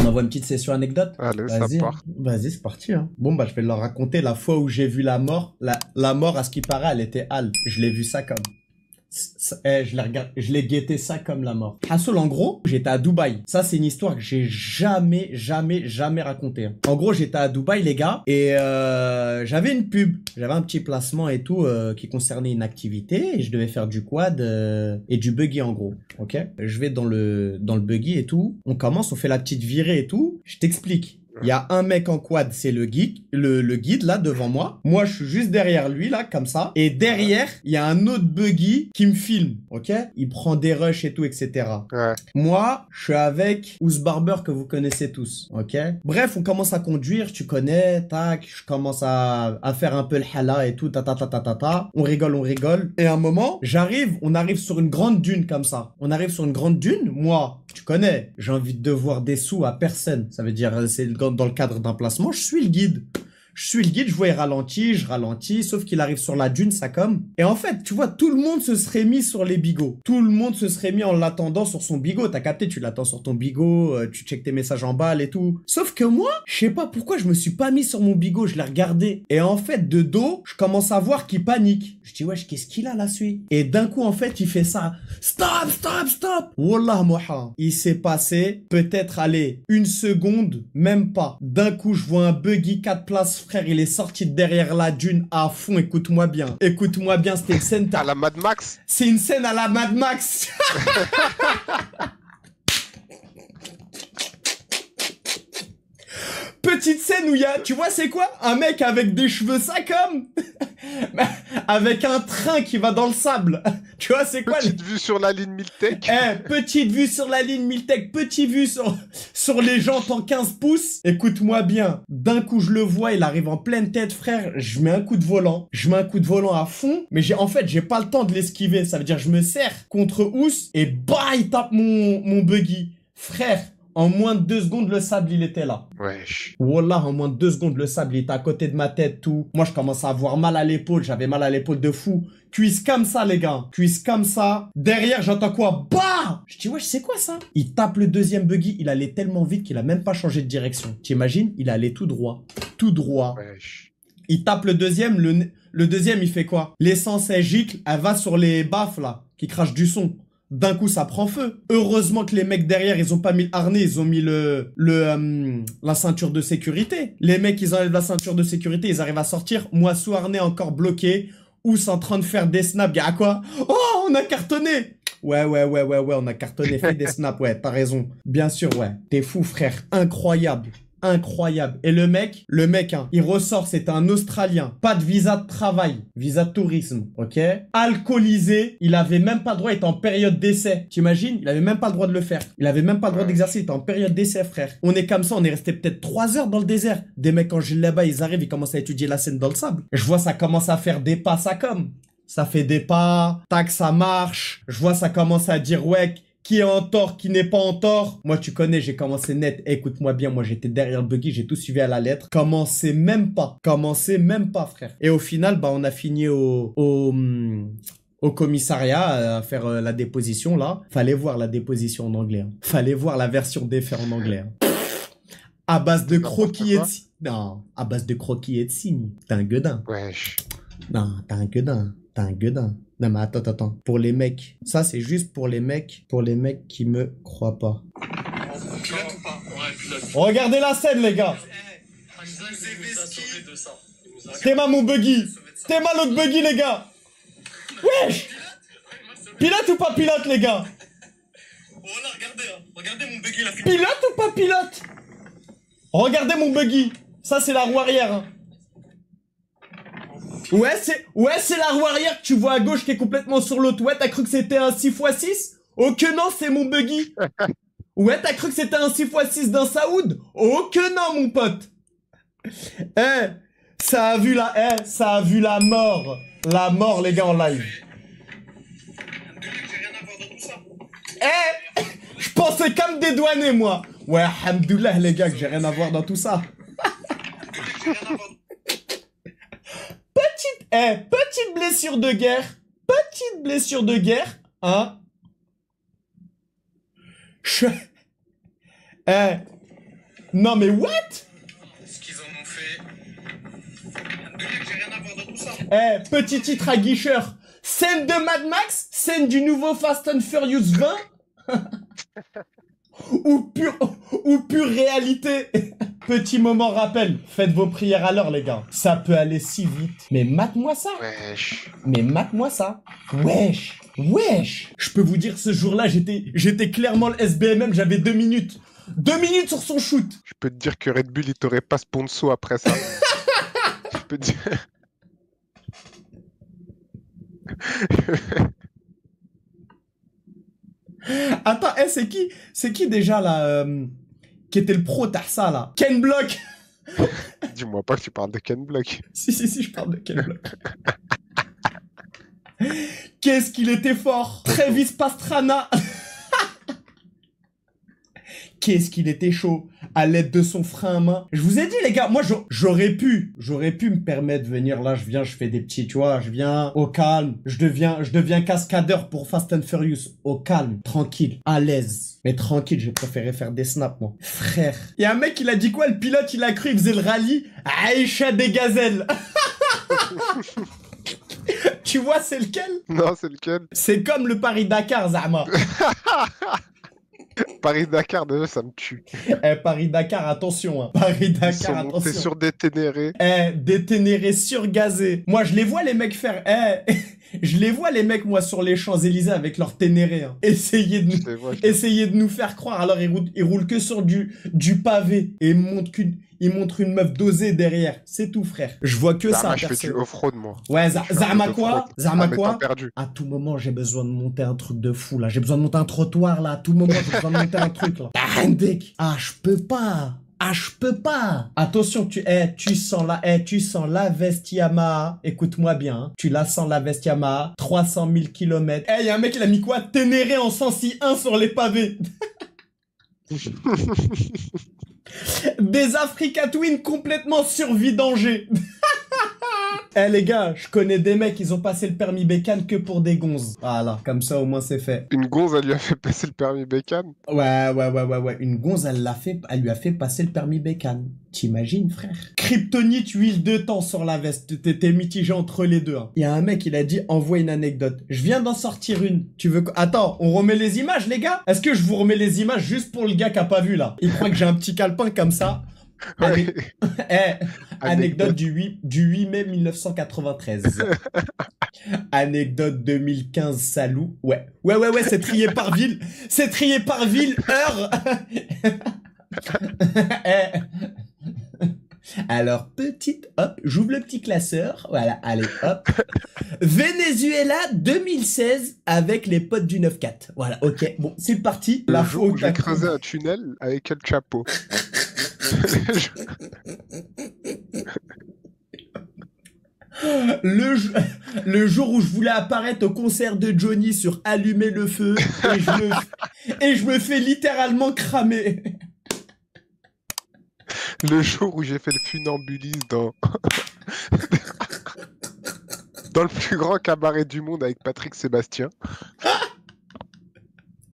envoie une petite session anecdote? Allez, ça Vas-y, hein. part. Vas-y, c'est parti, hein. Bon, bah, je vais leur raconter la fois où j'ai vu la mort. La mort, à ce qui paraît, elle était hal. Je l'ai vu ça comme. Je l'ai guetté ça comme la mort. Hassoul, en gros, j'étais à Dubaï. Ça, c'est une histoire que j'ai jamais racontée, hein. En gros, j'étais à Dubaï, les gars, et j'avais une pub. J'avais un petit placement et tout qui concernait une activité et je devais faire du quad et du buggy en gros. Ok. Je vais dans le buggy et tout. On commence, on fait la petite virée et tout. Je t'explique. Il y a un mec en quad, c'est le guide, le guide là devant moi. Moi, je suis juste derrière lui là, comme ça. Et derrière, il y a un autre buggy qui me filme, ok? Il prend des rushs et tout, etc. Ouais. Moi, je suis avec Ous Barber que vous connaissez tous, ok? Bref, on commence à conduire, tu connais, tac. Je commence à faire un peu le hala et tout, ta. On rigole. Et à un moment, on arrive sur une grande dune comme ça. On arrive sur une grande dune. Moi, tu connais, j'ai envie de devoir des sous à personne. Ça veut dire, c'est dans le cadre d'un placement, je suis le guide. Je vois, je ralentis, sauf qu'il arrive sur la dune, ça comme. Et en fait, tu vois, tout le monde se serait mis sur les bigots. Tout le monde se serait mis en l'attendant sur son bigot. T'as capté, tu l'attends sur ton bigot, tu checkes tes messages en balle et tout. Sauf que moi, je sais pas pourquoi je me suis pas mis sur mon bigot, je l'ai regardé. Et en fait, de dos, je commence à voir qu'il panique. Je dis, wesh, qu'est-ce qu'il a là, celui? Et d'un coup, en fait, il fait ça. Stop! Wallah, moha. Il s'est passé, peut-être, allez, une seconde, même pas. D'un coup, je vois un buggy 4 places, frère, il est sorti de derrière la dune à fond. Écoute-moi bien, c'était une scène... À la Mad Max. C'est une scène à la Mad Max. Petite scène où il y a, tu vois, c'est quoi? Un mec avec des cheveux ça comme avec un train qui va dans le sable. Tu vois, c'est quoi? Petite vue sur la ligne Miltech. Petite vue sur la ligne Miltech, petite vue sur les jantes en 15 pouces. Écoute-moi bien. D'un coup, je le vois, il arrive en pleine tête, frère. Je mets un coup de volant. À fond. Mais j'ai pas le temps de l'esquiver. Ça veut dire, je me serre contre Ous et bah, il tape mon buggy. Frère. En moins de 2 secondes, le sable, il était là. Wesh. Wallah, en moins de 2 secondes, le sable, il était à côté de ma tête, tout. Moi, je commence à avoir mal à l'épaule. J'avais mal à l'épaule de fou. Cuisse comme ça, les gars. Cuisse comme ça. Derrière, j'entends quoi? Bah! Je dis, ouais, je sais quoi, ça? Il tape le deuxième buggy. Il allait tellement vite qu'il a même pas changé de direction. T'imagines? Il allait tout droit. Tout droit. Wesh. Il tape le deuxième. Le deuxième, il fait quoi? L'essence, elle gicle. Elle va sur les baffes, là, qui crachent du son. D'un coup, ça prend feu. Heureusement que les mecs derrière, ils ont pas mis le harnais, ils ont mis la ceinture de sécurité. Les mecs, ils enlèvent la ceinture de sécurité, ils arrivent à sortir. Moi, sous harnais, encore bloqué. Ous en train de faire des snaps. Y'a quoi? Oh, on a cartonné! Ouais, on a cartonné, fait des snaps, ouais, t'as raison. Bien sûr, ouais. T'es fou, frère. Incroyable. Et le mec, hein, il ressort, c'est un Australien. Pas de visa de travail, visa de tourisme, ok? Alcoolisé, il avait même pas le droit, il était en période d'essai. T'imagines? Il avait même pas le droit de le faire. Il avait même pas le droit d'exercer, il était en période d'essai, frère. On est comme ça, on est resté peut-être 3 heures dans le désert. Des mecs en gilet là-bas, ils arrivent, ils commencent à étudier la scène dans le sable. Je vois, ça commence à faire des pas, ça comme. Ça fait des pas, tac, ça marche. Je vois, ça commence à dire, ouais, qui est en tort, qui n'est pas en tort. Moi, tu connais, j'ai commencé net. Écoute-moi bien, moi, j'étais derrière le buggy, j'ai tout suivi à la lettre. Commencez même pas, frère. Et au final, bah, on a fini au commissariat à faire la déposition, là. Fallait voir la déposition en anglais, hein. Fallait voir la version des faits en anglais, hein. À base de croquis et de signes. Non, à base de croquis et de signes. T'es un gueudin. Wesh. Non, t'es un gueudin. Non, mais attends. Pour les mecs, ça c'est juste pour les mecs qui me croient pas. Regardez la scène, les gars. T'es ma mon buggy. T'es ma l'autre buggy, les gars. Wesh. Pilote ou pas pilote, les gars? Regardez mon buggy, la Pilote ou pas pilote? Regardez mon buggy. Ça c'est la roue arrière, hein. Ouais, c'est la roue arrière que tu vois à gauche qui est complètement sur l'autre. Ouais, t'as cru que c'était un 6x6? Oh que non, c'est mon buggy. Ouais, t'as cru que c'était un 6x6 d'un Saoud? Oh que non, mon pote. Ça a vu la mort. La mort, les gars, en live. Je pensais comme dédouaner, moi. Ouais, alhamdoulilah, les gars, que j'ai rien à voir dans tout ça. Petite blessure de guerre. Hein? Non mais what? Ce qu'ils en ont fait. De dire que j'ai rien à voir dans tout ça. Eh, petit titre à guicheur. Scène de Mad Max? Scène du nouveau Fast and Furious 20? ou pure réalité. Petit moment rappel. Faites vos prières à l'heure, les gars. Ça peut aller si vite. Mais mate-moi ça. Wesh. Mais mate-moi ça. Wesh. Wesh. Je peux vous dire, ce jour-là, j'étais clairement le SBMM, j'avais 2 minutes. 2 minutes sur son shoot. Je peux te dire que Red Bull, il t'aurait pas sponsor après ça. Je peux te dire... Attends, c'est qui déjà là, qui était le pro Tarsa là? Ken Block. Dis-moi pas que tu parles de Ken Block. Si, je parle de Ken Block. Qu'est-ce qu'il était fort. Travis Pastrana. Qu'est-ce qu'il était chaud à l'aide de son frein à main. Je vous ai dit les gars, moi j'aurais pu me permettre de venir là, je fais des petits, tu vois, je viens au calme, je deviens cascadeur pour Fast and Furious, au calme, tranquille, à l'aise. Mais tranquille, j'ai préféré faire des snaps moi. Frère, il y a un mec il a dit quoi, le pilote il a cru il faisait le rallye, Aïcha des gazelles. Tu vois c'est lequel? Non, c'est lequel? C'est comme le Paris-Dakar, Zama. Paris-Dakar, déjà, ça me tue. Eh, Paris-Dakar, attention, hein. Paris-Dakar, attention. T'es sur des Ténéré. Eh, des Ténéré surgazés. Moi, je les vois, les mecs faire... Eh, je les vois, les mecs, moi, sur les Champs-Élysées avec leurs Ténéré. Hein. Essayer de nous faire croire. Alors, ils roulent que sur du pavé. Et ils montrent une meuf dosée derrière. C'est tout, frère. Je vois que ça. Je fais du off-road, moi. Ouais, Zama quoi? Perdu. À tout moment, j'ai besoin de monter un truc de fou, là. J'ai besoin de monter un trottoir, là. À tout moment, j'ai besoin de monter un truc, là. Ah, je peux pas. Attention, tu sens la veste Yamaha. Écoute-moi bien, hein. Tu la sens la veste Yamaha. 300 000 km. Eh, y a un mec, il a mis quoi? Ténéré en 106.1 sur les pavés. Des Africa Twin complètement survidangés. Eh les gars, je connais des mecs, ils ont passé le permis bécane que pour des gonzes. Voilà, comme ça au moins c'est fait. Une gonze, elle lui a fait passer le permis bécane? Ouais. Une gonze, elle lui a fait passer le permis bécane. T'imagines, frère? Kryptonite, huile de temps sur la veste. T'étais mitigé entre les deux. Hein. Y a un mec, il a dit, envoie une anecdote. Je viens d'en sortir une. Tu veux... Attends, on remet les images, les gars? Est-ce que je vous remets les images juste pour le gars qui a pas vu, là? Il croit que j'ai un petit calepin comme ça. Ouais. Anecdote du 8 mai 1993. Anecdote 2015 Salou. Ouais, c'est trié par ville. C'est trié par ville, heure. Alors, hop, j'ouvre le petit classeur. Voilà, allez, hop. Venezuela 2016 avec les potes du 9-4. Voilà, ok, bon, c'est parti. Le jour où j'ai creusé un tunnel avec El Chapo. Le jour où je voulais apparaître au concert de Johnny sur Allumer le feu et je me fais littéralement cramer. Le jour où j'ai fait le funambuliste dans le plus grand cabaret du monde avec Patrick Sébastien.